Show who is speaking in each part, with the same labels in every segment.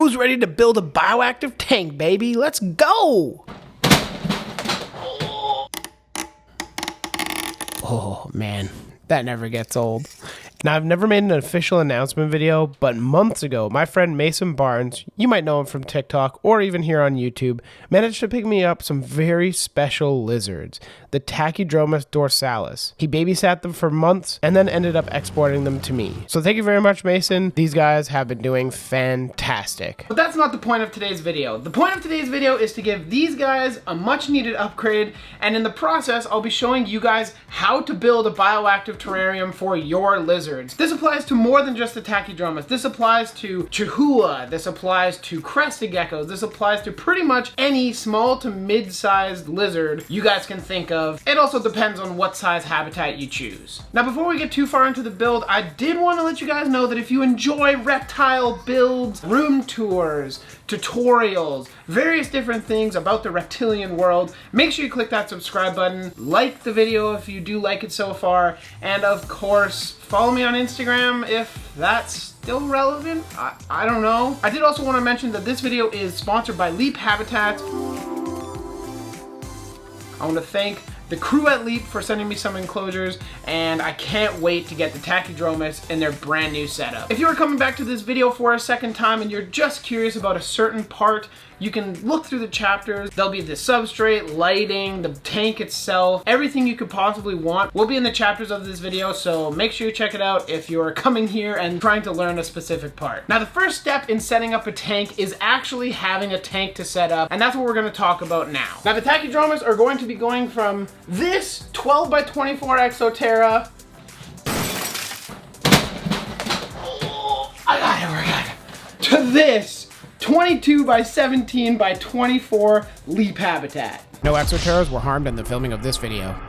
Speaker 1: Who's ready to build a bioactive tank, baby? Let's go! Oh man, that never gets old. Now, I've never made an official announcement video, but months ago, my friend Mason Barnes, you might know him from TikTok or even here on YouTube, managed to pick me up some very special lizards, the Tachydromus dorsalis. He babysat them for months and then ended up exporting them to me. So thank you very much, Mason. These guys have been doing fantastic. But that's not the point of today's video. The point of today's video is to give these guys a much needed upgrade, and in the process, I'll be showing you guys how to build a bioactive terrarium for your lizards. This applies to more than just the Tachydromus. This applies to Tytula. This applies to crested geckos. This applies to pretty much any small to mid-sized lizard you guys can think of. It also depends on what size habitat you choose. Now, before we get too far into the build, I did want to let you guys know that if you enjoy reptile builds, room tours, tutorials, various different things about the reptilian world, make sure you click that subscribe button, like the video if you do like it so far, and of course, follow me on Instagram if that's still relevant. I don't know. I did also want to mention that this video is sponsored by Leap Habitat. I want to thank the crew at Leap for sending me some enclosures, and I can't wait to get the Tachydromus in their brand new setup. If you are coming back to this video for a second time and you're just curious about a certain part, you can look through the chapters. There'll be the substrate, lighting, the tank itself, everything you could possibly want will be in the chapters of this video, so make sure you check it out if you're coming here and trying to learn a specific part. Now, the first step in setting up a tank is actually having a tank to set up, and that's what we're going to talk about now. Now, the Tachydromus are going to be going from this 12 by 24 Exoterra. I got it. To this 22 by 17 by 24 Leap Habitat. No Exoterras were harmed in the filming of this video.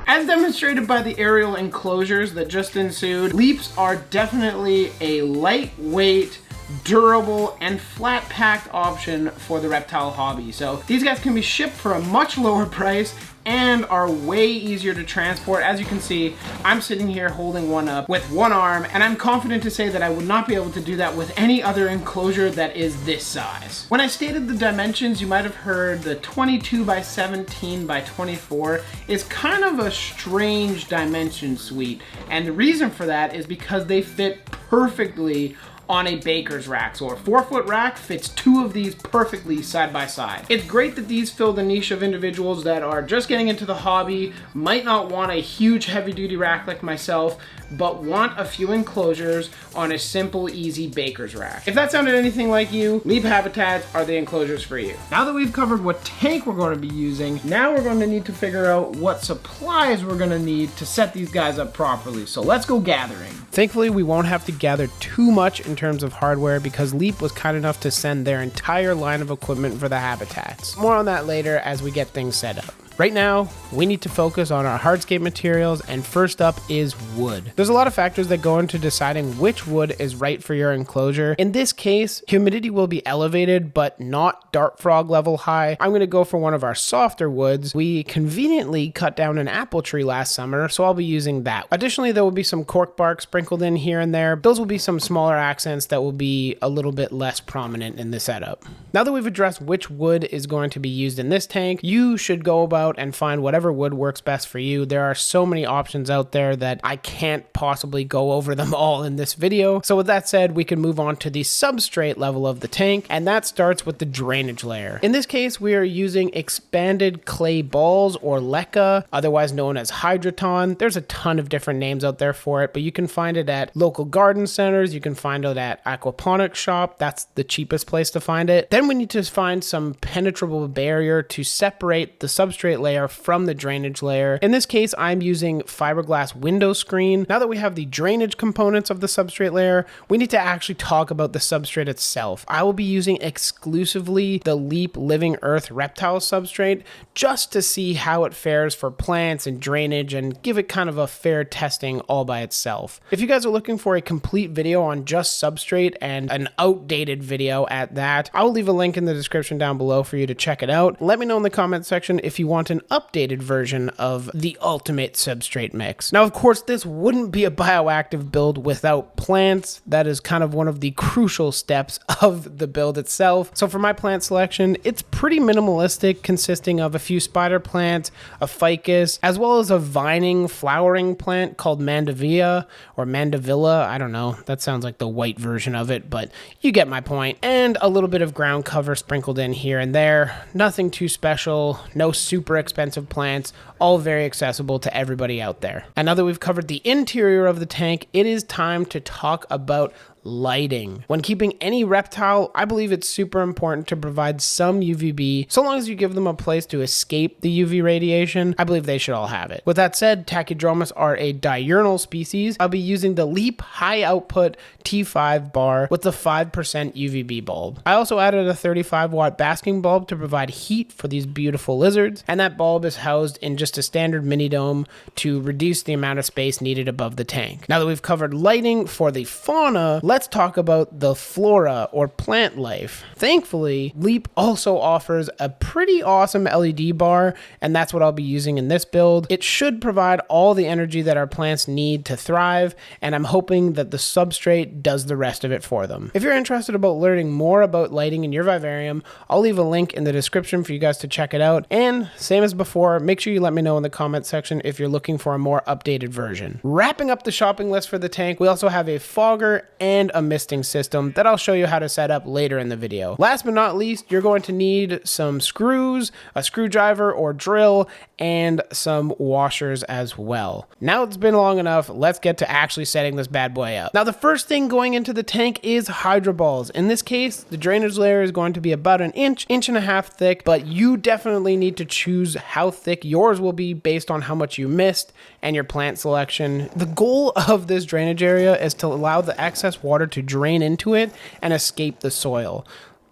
Speaker 1: As demonstrated by the aerial enclosures that just ensued, Leaps are definitely a lightweight, durable, and flat-packed option for the reptile hobby. So these guys can be shipped for a much lower price and are way easier to transport. As you can see, I'm sitting here holding one up with one arm, and I'm confident to say that I would not be able to do that with any other enclosure that is this size. When I stated the dimensions, you might have heard the 22 by 17 by 24 is kind of a strange dimension suite, and the reason for that is because they fit perfectly on a baker's rack. So a 4-foot rack fits two of these perfectly side by side. It's great that these fill the niche of individuals that are just getting into the hobby, might not want a huge heavy duty rack like myself, but want a few enclosures on a simple, easy baker's rack. If that sounded anything like you, Leap Habitats are the enclosures for you. Now that we've covered what tank we're going to be using, now we're going to need to figure out what supplies we're going to need to set these guys up properly. So let's go gathering. Thankfully, we won't have to gather too much in terms of hardware because Leap was kind enough to send their entire line of equipment for the habitats. More on that later as we get things set up. Right now, we need to focus on our hardscape materials, and first up is wood. There's a lot of factors that go into deciding which wood is right for your enclosure. In this case, humidity will be elevated, but not dart frog level high. I'm gonna go for one of our softer woods. We conveniently cut down an apple tree last summer, so I'll be using that. Additionally, there will be some cork bark sprinkled in here and there. Those will be some smaller accents that will be a little bit less prominent in the setup. Now that we've addressed which wood is going to be used in this tank, you should go about and find whatever wood works best for you. There are so many options out there that I can't possibly go over them all in this video. So with that said, we can move on to the substrate level of the tank, and that starts with the drainage layer. In this case, we are using expanded clay balls, or leca, otherwise known as hydroton. There's a ton of different names out there for it, but you can find it at local garden centers. You can find it at aquaponics shop. That's the cheapest place to find it. Then we need to find some penetrable barrier to separate the substrate layer from the drainage layer. In this case, I'm using fiberglass window screen. Now that we have the drainage components of the substrate layer, we need to actually talk about the substrate itself. I will be using exclusively the Leap Living Earth Reptile substrate just to see how it fares for plants and drainage and give it kind of a fair testing all by itself. If you guys are looking for a complete video on just substrate and an outdated video at that, I will leave a link in the description down below for you to check it out. Let me know in the comment section if you want want an updated version of the ultimate substrate mix. Now, of course, this wouldn't be a bioactive build without plants. That is kind of one of the crucial steps of the build itself. So for my plant selection, it's pretty minimalistic, consisting of a few spider plants, a ficus, as well as a vining flowering plant called Mandevilla or Mandevilla. I don't know. That sounds like the white version of it, but you get my point. And a little bit of ground cover sprinkled in here and there. Nothing too special, no super expensive plants, all very accessible to everybody out there. And now that we've covered the interior of the tank, it is time to talk about lighting. When keeping any reptile, I believe it's super important to provide some UVB. So long as you give them a place to escape the UV radiation, I believe they should all have it. With that said, Tachydromus are a diurnal species. I'll be using the Leap high output T5 bar with the 5% UVB bulb. I also added a 35 watt basking bulb to provide heat for these beautiful lizards, and that bulb is housed in just a standard mini dome to reduce the amount of space needed above the tank. Now that we've covered lighting for the fauna, let's talk about the flora or plant life. Thankfully, Leap also offers a pretty awesome LED bar, and that's what I'll be using in this build. It should provide all the energy that our plants need to thrive, and I'm hoping that the substrate does the rest of it for them. If you're interested about learning more about lighting in your vivarium, I'll leave a link in the description for you guys to check it out. And same as before, make sure you let me know in the comment section if you're looking for a more updated version. Wrapping up the shopping list for the tank, we also have a fogger and a misting system that I'll show you how to set up later in the video. Last but not least, you're going to need some screws, a screwdriver or drill, and some washers as well. Now it's been long enough, let's get to actually setting this bad boy up. Now the first thing going into the tank is hydro balls. In this case, the drainage layer is going to be about an inch and a half thick, but you definitely need to choose how thick yours will be based on how much you missed and your plant selection. The goal of this drainage area is to allow the excess water to drain into it and escape the soil,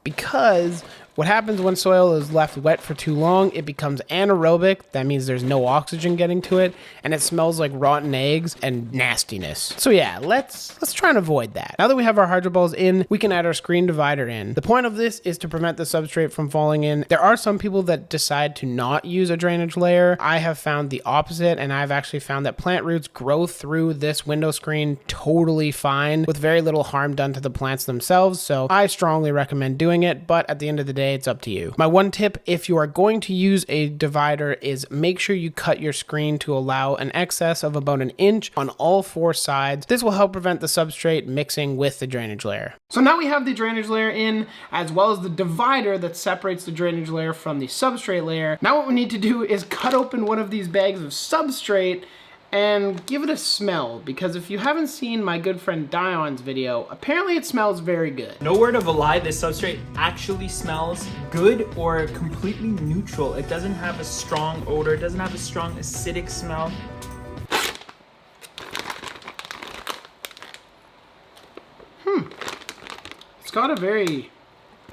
Speaker 1: because what happens when soil is left wet for too long, it becomes anaerobic. That means there's no oxygen getting to it, and it smells like rotten eggs and nastiness. So yeah, let's try and avoid that. Now that we have our hydro balls in, we can add our screen divider in. The point of this is to prevent the substrate from falling in. There are some people that decide to not use a drainage layer. I have found the opposite, and I've actually found that plant roots grow through this window screen totally fine with very little harm done to the plants themselves. So I strongly recommend doing it, but at the end of the day, it's up to you. My one tip, if you are going to use a divider, is make sure you cut your screen to allow an excess of about an inch on all four sides. This will help prevent the substrate mixing with the drainage layer. So now we have the drainage layer in, as well as the divider that separates the drainage layer from the substrate layer. Now what we need to do is cut open one of these bags of substrate and give it a smell, because if you haven't seen my good friend Dion's video, apparently it smells very good.
Speaker 2: No word of a lie, this substrate actually smells good or completely neutral. It doesn't have a strong odor, it doesn't have a strong acidic smell.
Speaker 1: It's got a very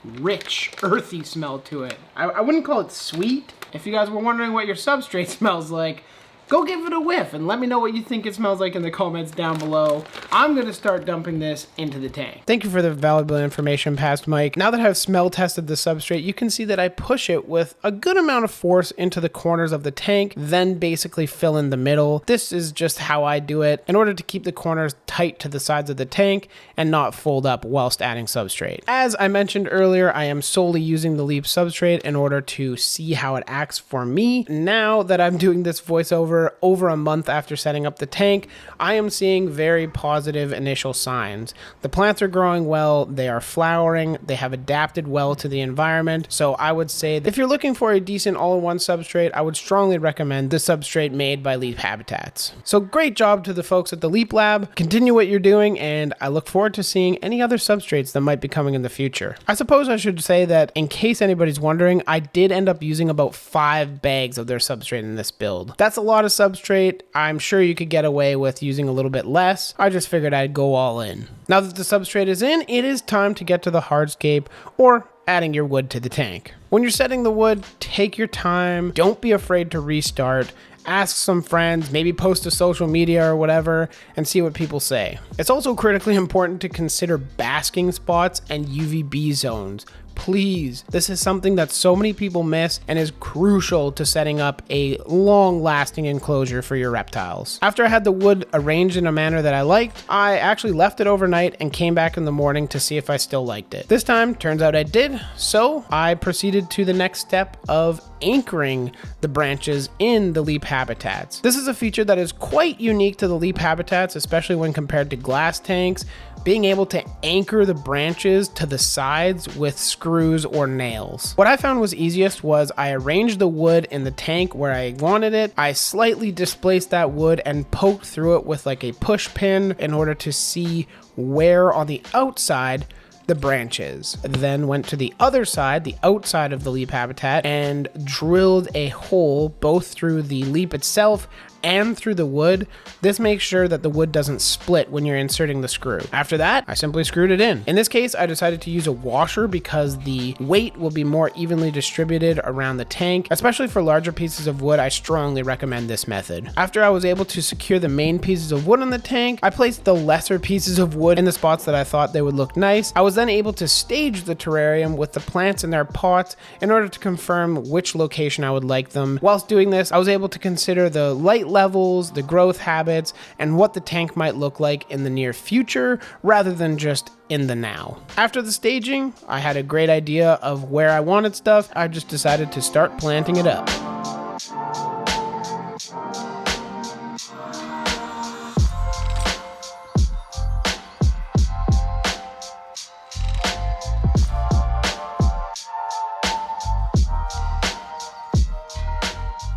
Speaker 1: rich, earthy smell to it. I wouldn't call it sweet. If you guys were wondering what your substrate smells like, go give it a whiff and let me know what you think it smells like in the comments down below. I'm gonna start dumping this into the tank. Thank you for the valuable information, Past Mike. Now that I've smell tested the substrate, you can see that I push it with a good amount of force into the corners of the tank, then basically fill in the middle. This is just how I do it in order to keep the corners tight to the sides of the tank and not fold up whilst adding substrate. As I mentioned earlier, I am solely using the Leap substrate in order to see how it acts for me. Now that I'm doing this voiceover over a month after setting up the tank, I am seeing very positive initial signs. The plants are growing well, they are flowering, they have adapted well to the environment. So I would say that if you're looking for a decent all-in-one substrate, I would strongly recommend the substrate made by Leap Habitats. So great job to the folks at the Leap Lab. Continue what you're doing, and I look forward to seeing any other substrates that might be coming in the future. I suppose I should say that in case anybody's wondering, I did end up using about 5 bags of their substrate in this build. That's a lot of substrate. I'm sure you could get away with using a little bit less. I just figured I'd go all in. Now that the substrate is in, it is time to get to the hardscape or adding your wood to the tank. When you're setting the wood, take your time. Don't be afraid to restart. ask some friends, maybe post to social media or whatever, and see what people say. It's also critically important to consider basking spots and UVB zones. Please, this is something that so many people miss and is crucial to setting up a long-lasting enclosure for your reptiles. After I had the wood arranged in a manner that I liked, I actually left it overnight and came back in the morning to see if I still liked it. This time, turns out I did, so I proceeded to the next step of anchoring the branches in the leap habitats. This is a feature that is quite unique to the leap habitats, especially when compared to glass tanks. Being able to anchor the branches to the sides with screws or nails. What I found was easiest was I arranged the wood in the tank where I wanted it. I slightly displaced that wood and poked through it with like a push pin in order to see where on the outside the branches. Then went to the other side, the outside of the leap habitat, and drilled a hole both through the leap itself and through the wood. This makes sure that the wood doesn't split when you're inserting the screw. After that, I simply screwed it in. In this case, I decided to use a washer because the weight will be more evenly distributed around the tank. Especially for larger pieces of wood, I strongly recommend this method. After I was able to secure the main pieces of wood on the tank, I placed the lesser pieces of wood in the spots that I thought they would look nice. I was then able to stage the terrarium with the plants in their pots in order to confirm which location I would like them. Whilst doing this, I was able to consider the light levels, the growth habits, and what the tank might look like in the near future rather than just in the now. After the staging, I had a great idea of where I wanted stuff. I just decided to start planting it up.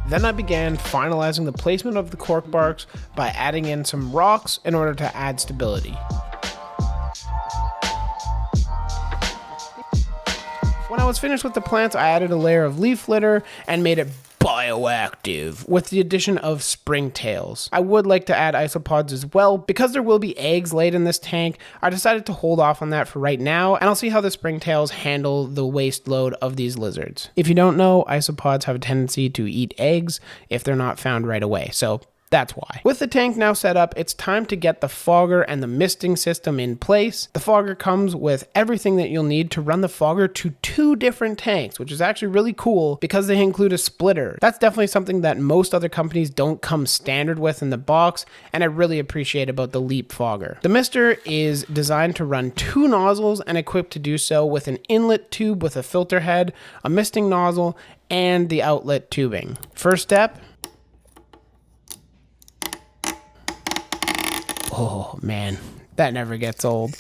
Speaker 1: Then I began finalizing the placement of the cork barks by adding in some rocks in order to add stability. When I was finished with the plants, I added a layer of leaf litter and made it bioactive with the addition of springtails. I would like to add isopods as well. Because there will be eggs laid in this tank, I decided to hold off on that for right now, and I'll see how the springtails handle the waste load of these lizards. If you don't know, isopods have a tendency to eat eggs if they're not found right away, so that's why. With the tank now set up, it's time to get the fogger and the misting system in place. The fogger comes with everything that you'll need to run the fogger to 2 different tanks, which is actually really cool because they include a splitter. That's definitely something that most other companies don't come standard with in the box, and I really appreciate about the Leap fogger. The mister is designed to run 2 nozzles and equipped to do so with an inlet tube with a filter head, a misting nozzle, and the outlet tubing. First step. Oh man, that never gets old.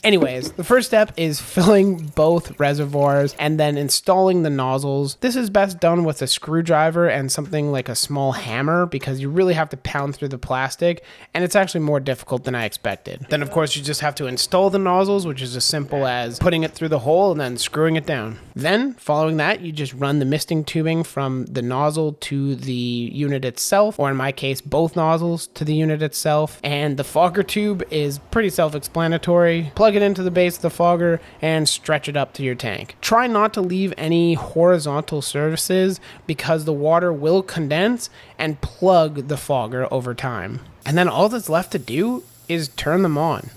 Speaker 1: Anyways, the first step is filling both reservoirs and then installing the nozzles. This is best done with a screwdriver and something like a small hammer because you really have to pound through the plastic, and it's actually more difficult than I expected. Then of course you just have to install the nozzles, which is as simple as putting it through the hole and then screwing it down. Then, following that, you just run the misting tubing from the nozzle to the unit itself, or in my case, both nozzles to the unit itself. And the fogger tube is pretty self-explanatory. Plug it into the base of the fogger and stretch it up to your tank. Try not to leave any horizontal surfaces because the water will condense and plug the fogger over time. And then all that's left to do is turn them on.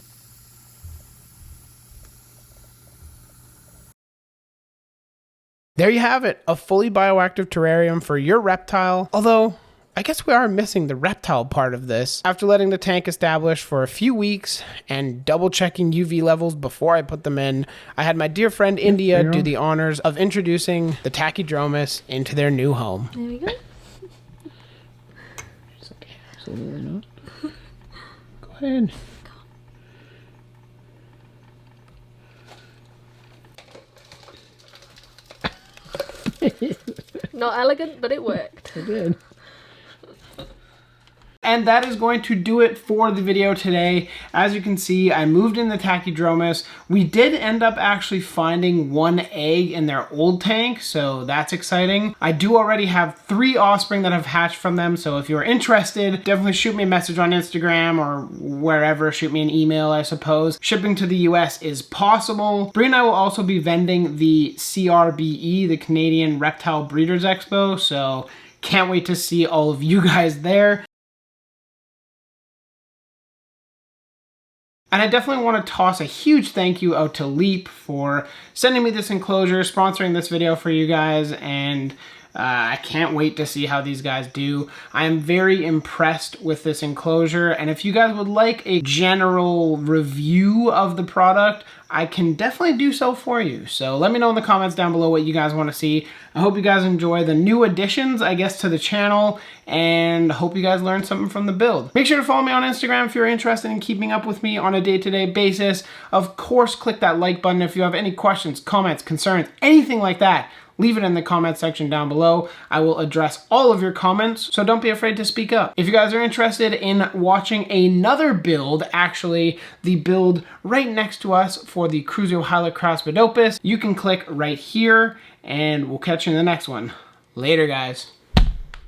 Speaker 1: There you have it, a fully bioactive terrarium for your reptile, although I guess we are missing the reptile part of this. After letting the tank establish for a few weeks and double checking UV levels before I put them in, I had my dear friend India do the honors of introducing the Tachydromus into their new home.
Speaker 3: There we go.
Speaker 1: Absolutely not. Go ahead.
Speaker 3: Not elegant, but it worked.
Speaker 1: It did. And that is going to do it for the video today. As you can see, I moved in the Tachydromus. We did end up actually finding 1 egg in their old tank, so that's exciting. I do already have 3 offspring that have hatched from them, so if you're interested, definitely shoot me a message on Instagram or wherever. Shoot me an email, I suppose. Shipping to the US is possible. Bree and I will also be vending the CRBE, the Canadian Reptile Breeders Expo, so Can't wait to see all of you guys there. And I definitely want to toss a huge thank you out to Leap for sending me this enclosure, sponsoring this video for you guys, and I can't wait to see how these guys do. I am very impressed with this enclosure, and if you guys would like a general review of the product, I can definitely do so for you. So let me know in the comments down below what you guys want to see. I hope you guys enjoy the new additions, I guess, to the channel, and hope you guys learned something from the build. Make sure to follow me on Instagram if you're interested in keeping up with me on a day-to-day basis. Of course, click that like button if you have any questions, comments, concerns, anything like that. Leave it in the comment section down below. I will address all of your comments, so don't be afraid to speak up. If you guys are interested in watching another build, actually the build right next to us for the Cruzio Hylicraspidopus, you can click right here, and we'll catch you in the next one. Later, guys.